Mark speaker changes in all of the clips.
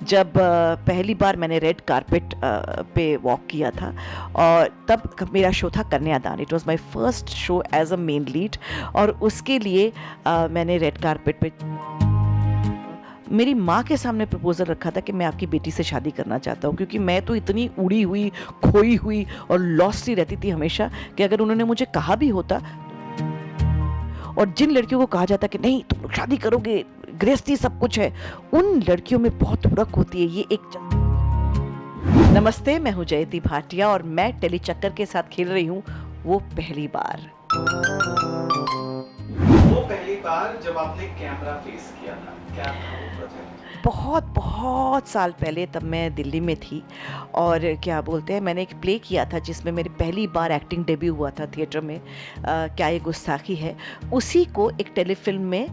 Speaker 1: जब पहली बार मैंने रेड कारपेट पे वॉक किया था। और तब मेरा शो था Kanyadaan. It was my first show as a main lead. और उसके लिए मैंने रेड कारपेट पे मेरी माँ के सामने प्रपोजल रखा था कि मैं आपकी बेटी से शादी करना चाहता हूँ, क्योंकि मैं तो इतनी उड़ी हुई, खोई हुई और लॉस्ट ही रहती थी हमेशा कि अगर उन्होंने मुझे कहा भी होता। और जिन लड़कियों को कहा जाता कि नहीं तुम लोग शादी करोगे, गृहस्थी सब कुछ है, उन लड़कियों में बहुत उड़क होती है। ये एक नमस्ते, मैं हूँ जयती भाटिया और मैं टेली चक्कर के साथ खेल रही हूँ वो पहली बार।
Speaker 2: वो पहली बार जब आपने कैमरा फेस किया था, क्या था वो प्रोजेक्ट?
Speaker 1: बहुत साल पहले, तब मैं दिल्ली में थी और क्या बोलते हैं, मैंने एक प्ले किया था जिसमें मेरी पहली बार एक्टिंग डेब्यू हुआ था थिएटर में। क्या ये गुस्ताखी है, उसी को एक टेलीफिल्म में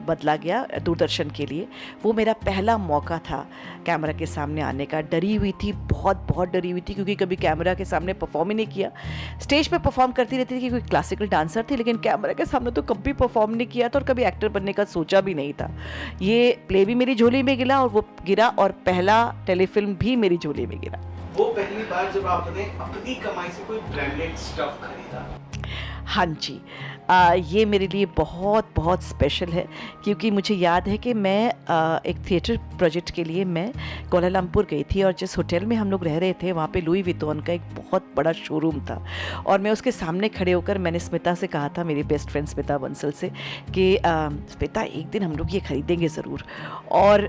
Speaker 1: बदला गया दूरदर्शन के लिए। वो मेरा पहला मौका था कैमरा के सामने आने का। डरी हुई थी, बहुत डरी हुई थी, क्योंकि कभी कैमरा के सामने परफॉर्म ही नहीं किया। स्टेज पे परफॉर्म करती रहती थी क्योंकि क्लासिकल डांसर थी, लेकिन कैमरा के सामने तो कभी परफॉर्म नहीं किया था और कभी एक्टर बनने का सोचा भी नहीं था। ये प्ले भी मेरी झोली में गिरा और पहला टेलीफिल्म भी मेरी झोली में गिरा।
Speaker 2: वो पहली बार जब आपने अपनी कमाई से कोई ब्रांडेड स्टफ खरीदा?
Speaker 1: हाँ जी, ये मेरे लिए बहुत स्पेशल है, क्योंकि मुझे याद है कि मैं एक थिएटर प्रोजेक्ट के लिए मैं कोलालमपुर गई थी और जिस होटल में हम लोग रह रहे थे वहाँ पे लुई विटॉन का एक बहुत बड़ा शोरूम था। और मैं उसके सामने खड़े होकर मैंने स्मिता से कहा था, मेरी बेस्ट फ्रेंड स्मिता बंसल से, कि स्मिता एक दिन हम लोग ये खरीदेंगे ज़रूर। और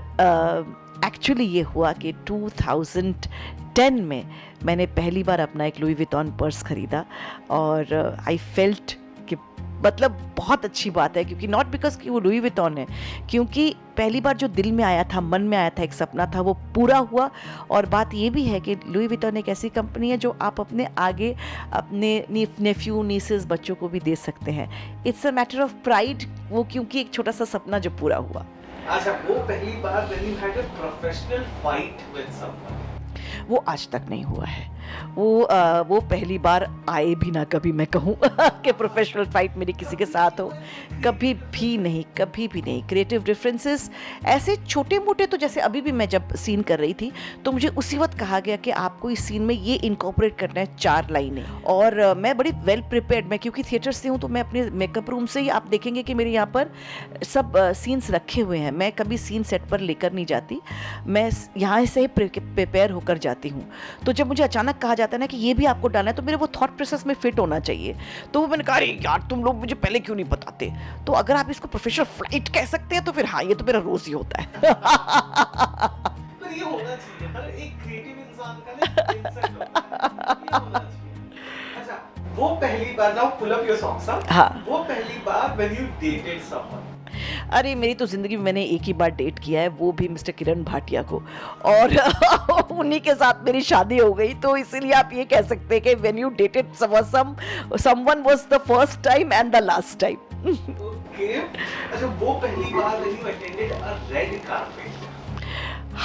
Speaker 1: एक्चुअली ये हुआ कि 2010 में मैंने पहली बार अपना एक लुई विटॉन पर्स ख़रीदा और आई फेल्ट कि मतलब बहुत अच्छी बात है, क्योंकि नॉट बिकॉज कि वो लुई विटॉन है, क्योंकि पहली बार जो दिल में आया था, मन में आया था, एक सपना था, वो पूरा हुआ। और बात ये भी है कि लुई विटॉन एक ऐसी कंपनी है जो आप अपने आगे अपने नेफ्यू नीसेस बच्चों को भी दे सकते हैं। It's a matter of pride, वो क्योंकि एक छोटा सा सपना जो पूरा हुआ।
Speaker 2: अच्छा, वो पहली बार when you had a professional fight with someone?
Speaker 1: वो आज तक नहीं हुआ है। वो पहली बार आए भी ना कभी, मैं कहूँ कि प्रोफेशनल फाइट मेरी किसी के साथ हो, कभी भी नहीं। क्रिएटिव डिफरेंसेस ऐसे छोटे मोटे, तो जैसे अभी भी मैं जब सीन कर रही थी तो मुझे उसी वक्त कहा गया कि आपको इस सीन में ये इनकॉर्पोरेट करना है 4 लाइनें। और मैं बड़ी वेल प्रिपेयर्ड, मैं क्योंकि थिएटर से हूँ तो मैं अपने मेकअप रूम से ही, आप देखेंगे कि मेरे यहाँ पर सब सीन्स रखे हुए हैं। मैं कभी सीन सेट पर लेकर नहीं जाती, मैं यहाँ से ही प्रिपेयर होकर जाती हूँ। तो जब मुझे अचानक कहा जाता है ना कि ये भी आपको डालना है, तो मेरे वो थॉट प्रोसेस में फिट होना चाहिए। तो वो मैंने कहा, अरे यार तुम लोग मुझे पहले क्यों नहीं बताते। तो अगर आप इसको प्रोफेशनल फ्लाइट कह सकते हैं तो फिर हाँ, ये तो मेरा रोज ही होता है।
Speaker 2: पर ये होना चाहिए, हर एक क्रिएटिव इंसान का ना इंसाइट होता है, ये होना चाहिए। अच्छा, वो पहली बार, now pull up your socks.
Speaker 1: हाँ,
Speaker 2: वो पहली बार when you dated someone?
Speaker 1: अरे मेरी तो जिंदगी में मैंने एक ही बार डेट किया है, वो भी मिस्टर किरण भाटिया को, और उन्हीं के साथ मेरी शादी हो गई। तो इसीलिए आप ये कह सकते हैं कि when you dated someone was the first time and the last time.
Speaker 2: Okay. अच्छा, वो पहली बार when you attended a red carpet?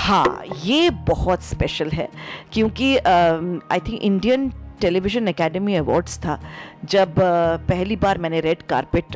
Speaker 1: हाँ, ये बहुत स्पेशल है, क्योंकि I think Indian television academy awards था जब पहली बार मैंने रेड कारपेट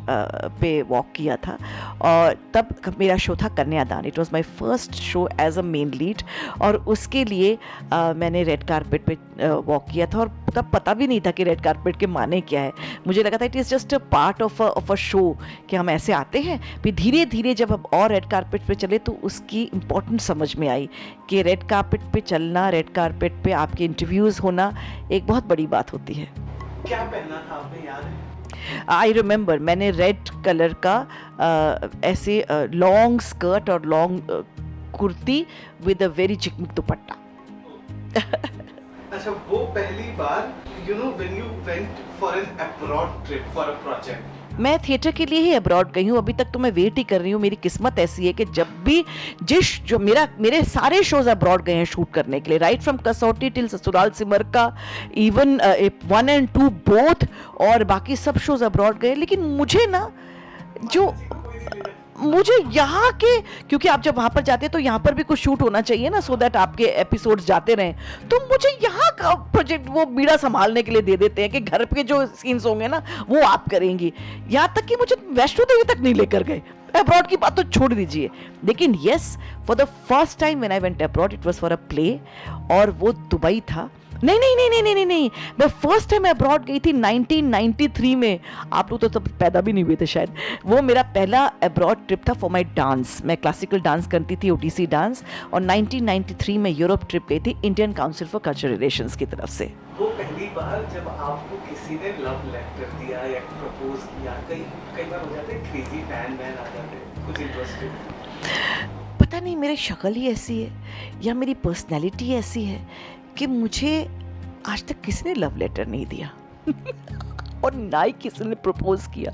Speaker 1: पे वॉक किया था। और तब मेरा शो था Kanyadaan. It was my first show as a main lead. और उसके लिए मैंने रेड कारपेट पे वॉक किया था। और तब पता भी नहीं था कि रेड कारपेट के माने क्या है। मुझे लगा था it is just a part of a show, कि हम ऐसे आते हैं। फिर धीरे धीरे जब अब और रेड कारपेट पे चले तो उसकी इम्पोर्टेंस समझ में आई कि रेड कारपेट पे चलना, रेड कारपेट पे आपके इंटरव्यूज़ होना एक बहुत बड़ी बात होती है।
Speaker 2: क्या पहना था आपने, याद है?
Speaker 1: आई रिमेंबर, मैंने रेड कलर का ऐसे लॉन्ग स्कर्ट और long kurti with a very चिकमिक दुपट्टा।
Speaker 2: अच्छा, वो पहली बार when you went for an abroad trip for a project?
Speaker 1: मैं थिएटर के लिए ही अब्रॉड गई हूँ। अभी तक तो मैं वेट ही कर रही हूँ। मेरी किस्मत ऐसी है कि जब भी जो मेरे सारे शोज अब्रॉड गए हैं शूट करने के लिए, राइट फ्रॉम कसौटी टिल ससुराल सिमर का, इवन 1 and 2 बोथ, और बाकी सब शोज अब्रॉड गए। लेकिन मुझे ना मुझे यहाँ के, क्योंकि आप जब वहाँ पर जाते हैं तो यहाँ पर भी कुछ शूट होना चाहिए ना, सो दैट आपके एपिसोड्स जाते रहें। तो मुझे यहाँ का प्रोजेक्ट वो बीड़ा संभालने के लिए दे देते हैं कि घर पे जो सीन्स होंगे ना वो आप करेंगी। यहाँ तक कि मुझे वैष्णो देवी तक नहीं लेकर गए। अब्रॉड की बात तो छोड़ दीजिए, लेकिन yes, for the first time when I went abroad it was for a play, और वो दुबई था। नहीं नहीं नहीं नहीं नहीं नहीं नहीं, मैं फर्स्ट टाइम अब्रॉड गई थी 1993 में। आप लोग तो तब पैदा भी नहीं हुए थे शायद। वो मेरा पहला अब्रॉड ट्रिप था फॉर माय डांस। मैं क्लासिकल डांस करती थी, ओडीसी डांस, और 1993 में यूरोप ट्रिप गई थी Indian council for cultural relations की तरफ से।
Speaker 2: वो पहली बार जब आपको किसी ने लव लेटर दिया या प्रपोज किया, कई बार हो जाते क्रेजी फैन मैन आ जाते कुछ इंटरेस्टेड।
Speaker 1: पता नहीं मेरी शक्ल ही ऐसी है या मेरी पर्सनैलिटी ऐसी है कि मुझे आज तक किसी ने लव लेटर नहीं दिया और ना ही किसी ने प्रपोज किया,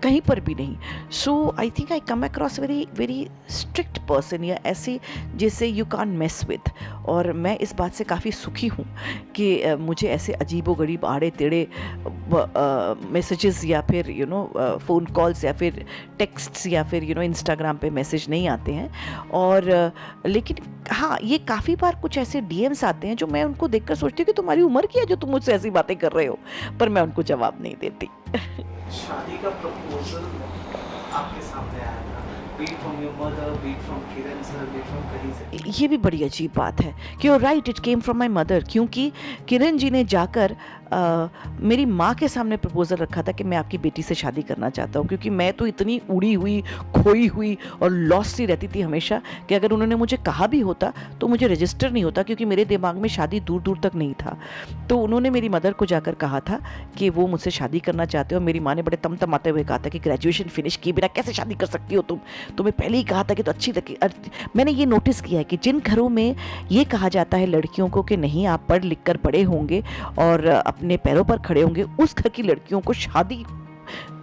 Speaker 1: कहीं पर भी नहीं। So I think I come across very very strict person, या ऐसे जिसे यू कान मेस विद। और मैं इस बात से काफ़ी सुखी हूँ कि मुझे ऐसे अजीबोगरीब आड़े टेढ़े मैसेजेस या फिर फ़ोन कॉल्स या फिर टेक्स्ट्स या फिर इंस्टाग्राम पे मैसेज नहीं आते हैं। और लेकिन हाँ, ये काफ़ी बार कुछ ऐसे डीएम्स आते हैं जो मैं उनको देखकर सोचती हूँ कि तुम्हारी उम्र क्या है जो तुम मुझसे ऐसी बातें कर रहे हो, पर मैं उनको जवाब नहीं देती।
Speaker 2: शादी का प्रपोजल आपके सामने आया था, be from your mother, be from Kiran sir, be from कहीं से?
Speaker 1: ये भी बड़ी अजीब बात है कि right, it came from my mother, क्योंकि किरण जी ने जाकर मेरी माँ के सामने प्रपोजल रखा था कि मैं आपकी बेटी से शादी करना चाहता हूँ, क्योंकि मैं तो इतनी उड़ी हुई, खोई हुई और लॉस्ट सी रहती थी हमेशा कि अगर उन्होंने मुझे कहा भी होता तो मुझे रजिस्टर नहीं होता, क्योंकि मेरे दिमाग में शादी दूर दूर तक नहीं था। तो उन्होंने मेरी मदर को जाकर कहा था कि वो मुझसे शादी करना चाहते हो, और मेरी माँ ने बड़े तमतमाते हुए कहा था कि ग्रेजुएशन फिनिश किए बिना कैसे शादी कर सकती हो तुम, तुम्हें पहले ही कहा था कि तो अच्छी लगी। मैंने ये नोटिस किया है कि जिन घरों में ये कहा जाता है लड़कियों को कि नहीं आप पढ़ लिख कर बड़े होंगे और अपने पैरों पर खड़े होंगे, उस घर की लड़कियों को शादी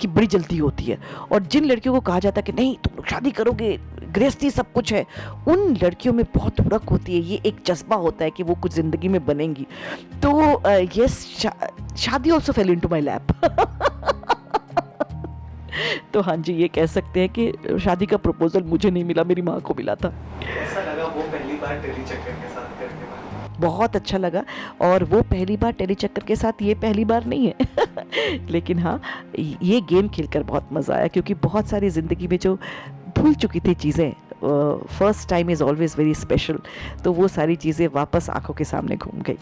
Speaker 1: की बड़ी जल्दी होती है। और जिन लड़कियों को कहा जाता है कि नहीं तुम लोग शादी करोगे, गृहस्थी सब कुछ है, उन लड़कियों में बहुत उड़क होती है। ये एक जज्बा होता है कि वो कुछ जिंदगी में बनेंगी। तो यस, शादी also fail into my lap. तो हाँ जी, ये कह सकते हैं कि शादी का प्रपोजल मुझे नहीं मिला, मेरी माँ को मिला था।
Speaker 2: कैसा लगा वो पहली बार टेली चक्कर के साथ करके बाद?
Speaker 1: बहुत अच्छा लगा, और वो पहली बार टेली चक्कर के साथ ये पहली बार नहीं है। लेकिन हाँ, ये गेम खेलकर बहुत मज़ा आया, क्योंकि बहुत सारी ज़िंदगी में जो भूल चुकी थी चीज़ें, first time is always very special, तो वो सारी चीज़ें वापस आंखों के सामने घूम गई।